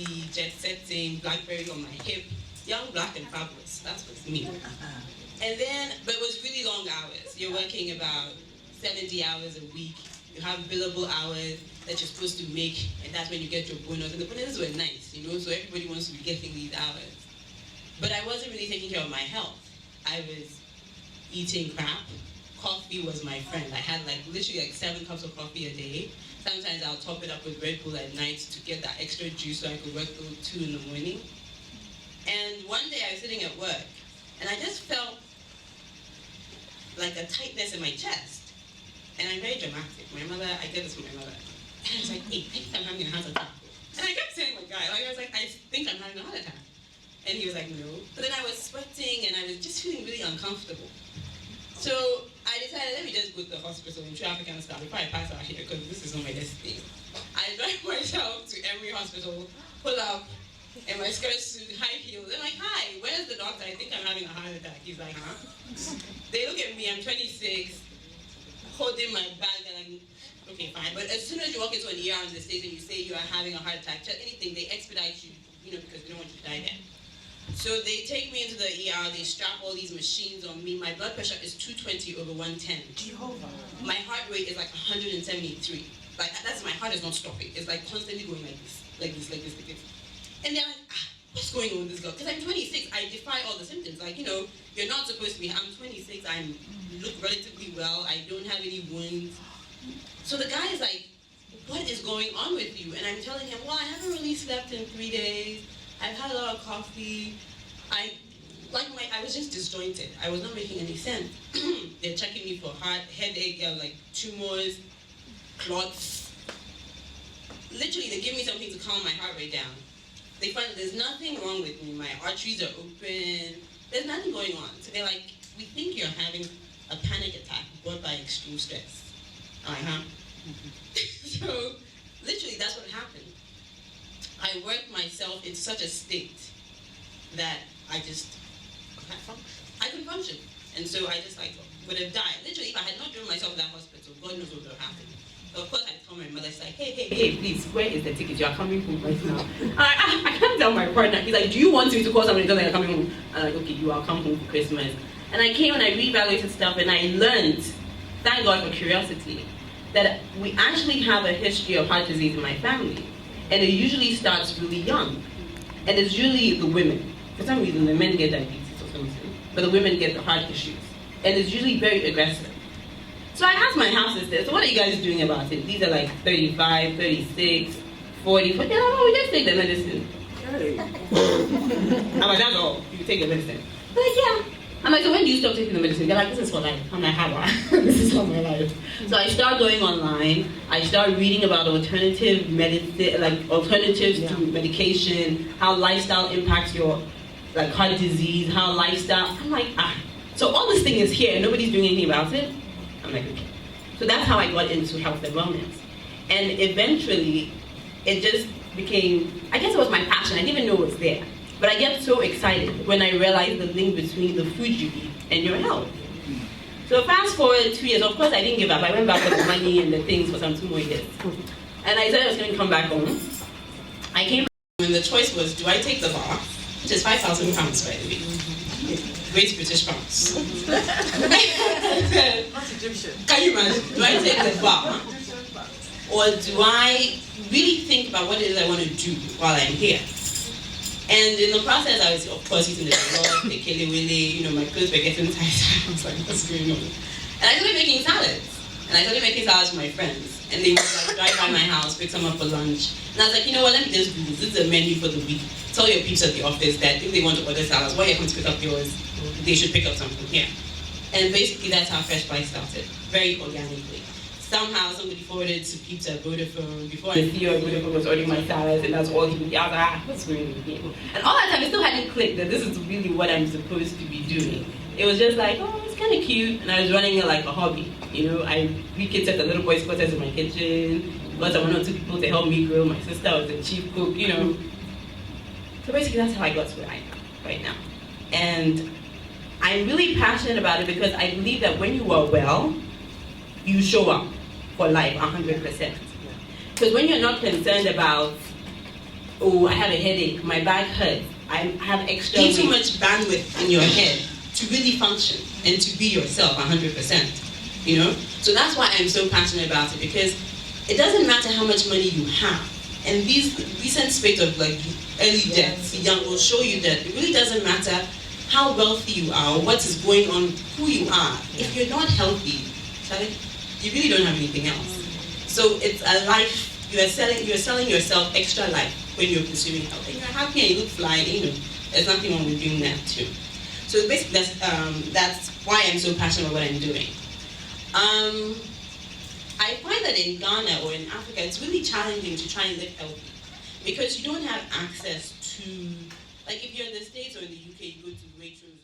trendy, jet-setting, BlackBerry on my hip, young, black, and fabulous. That was me. And then, but it was really long hours. You're working about 70 hours a week. You have billable hours that you're supposed to make, and that's when you get your bonus. And the bonuses were nice, you know, so everybody wants to be getting these hours. But I wasn't really taking care of my health. I was eating crap. Coffee was my friend. I had literally 7 cups of coffee a day. Sometimes I'll top it up with Red Bull at night to get that extra juice so I could work till 2 in the morning. And one day I was sitting at work, and I just felt like a tightness in my chest. And I'm very dramatic. My mother, I get this from my mother. And I was like, hey, I think I'm having a heart attack. And I kept saying, my guy, I was like, I think I'm having a heart attack. And he was like, no. But then I was sweating and I was just feeling really uncomfortable. So I decided, let me just go to the hospital in traffic and stuff before I pass out here, because this is not my destiny. I drive myself to every hospital, pull up in my skirt suit, high heels. I'm like, hi, where's the doctor? I think I'm having a heart attack. He's like, huh? They look at me, I'm 26, holding my bag, and I'm, okay, fine. But as soon as you walk into an ER in the States and you say you are having a heart attack, just anything, they expedite you, because they don't want you to die there. So they take me into the ER, they strap all these machines on me. My blood pressure is 220 over 110. Jehovah. My heart rate is 173. That's, my heart is not stopping. It's constantly going like this. And they're like, what's going on with this girl? Because I'm 26, I defy all the symptoms. You're not supposed to be, I'm 26, I look relatively well, I don't have any wounds. So the guy is like, what is going on with you? And I'm telling him, well, I haven't really slept in 3 days. I've had a lot of coffee. I was just disjointed. I was not making any sense. They're checking me for heart, headache, tumors, clots. Literally, they give me something to calm my heart rate down. They find that there's nothing wrong with me. My arteries are open. There's nothing going on. So they're like, we think you're having a panic attack brought by extreme stress. I'm like, huh? So literally, that's what happened. I worked myself in such a state that I couldn't function. And so I just would have died. Literally, if I had not driven myself to that hospital, God knows what would have happened. So of course I told my mother, she's like, hey, please, where is the ticket? You are coming home right now. I can't tell my partner. He's like, do you want me to call somebody to tell them you're coming home? I'm like, okay, you are coming home for Christmas. And I came and I reevaluated stuff and I learned, thank God for curiosity, that we actually have a history of heart disease in my family. And it usually starts really young. And it's usually the women. For some reason, the men get diabetes or something, but the women get the heart issues. And it's usually very aggressive. So I asked my house sister, so what are you guys doing about it? These are 35, 36, 40. Yeah, we just take the medicine. I'm like, that's all. You take the medicine. I'm like, yeah. I'm like, so when do you stop taking the medicine? They're like, this is for life. I'm like, how? This is for my life. So I start going online. I start reading about alternative medicine, alternatives to medication, how lifestyle impacts your heart disease, how lifestyle. I'm like, so all this thing is here and nobody's doing anything about it? I'm like, okay. So that's how I got into health and wellness. And eventually, it just became, I guess it was my passion. I didn't even know it was there. But I get so excited when I realize the link between the food you eat and your health. So fast forward 2 years, of course I didn't give up. I went back for the money and the things for some 2 more years. And I said I was going to come back home. I came back and the choice was, do I take the bar, which is 5,000 pounds, by the way. Great British pounds. Not Egyptian. Can you imagine? Do I take the bar? Or do I really think about what it is I want to do while I'm here? And in the process, I was, of course, using the blog, the kelewele, my clothes were getting tight. I was like, what's going on? And I started making salads. And I started making salads for my friends. And they would drive by my house, pick some up for lunch. And I was like, you know what, let me just do this. This is a menu for the week. Tell your peeps at the office that if they want to order salads, while you're going to pick up yours, they should pick up something here. And basically, that's how Fresh Fly started, very organically. Somehow somebody forwarded to peeps at Vodafone before I see at Vodafone was ordering my salads, and that's all he would be. I was like, what's going on here? And all that time, it still hadn't clicked that this is really what I'm supposed to be doing. It was just like, oh, it's kind of cute, and I was running it like a hobby. I rekitted the little boys' quarters in my kitchen, got 1 or 2 people to help me grill. My sister was the chief cook, So basically, that's how I got to where I am right now. And I'm really passionate about it because I believe that when you are well, you show up for life 100%. Because when you're not concerned about oh, I have a headache, my back hurts, I have extra weight. Too much bandwidth in your head to really function and to be yourself 100%, you know? So that's why I'm so passionate about it, because it doesn't matter how much money you have. And these recent spate of like early deaths, young, will show you that it really doesn't matter how wealthy you are, or what is going on, who you are. If you're not healthy, you really don't have anything else. So it's a life, you're selling yourself extra life when you're pursuing health. And you're happy and you look fly, you know, there's nothing wrong with doing that too. So basically that's why I'm so passionate about what I'm doing. I find that in Ghana or in Africa, it's really challenging to try and live healthy, because you don't have access to, like if you're in the States or in the UK, you go to weight rooms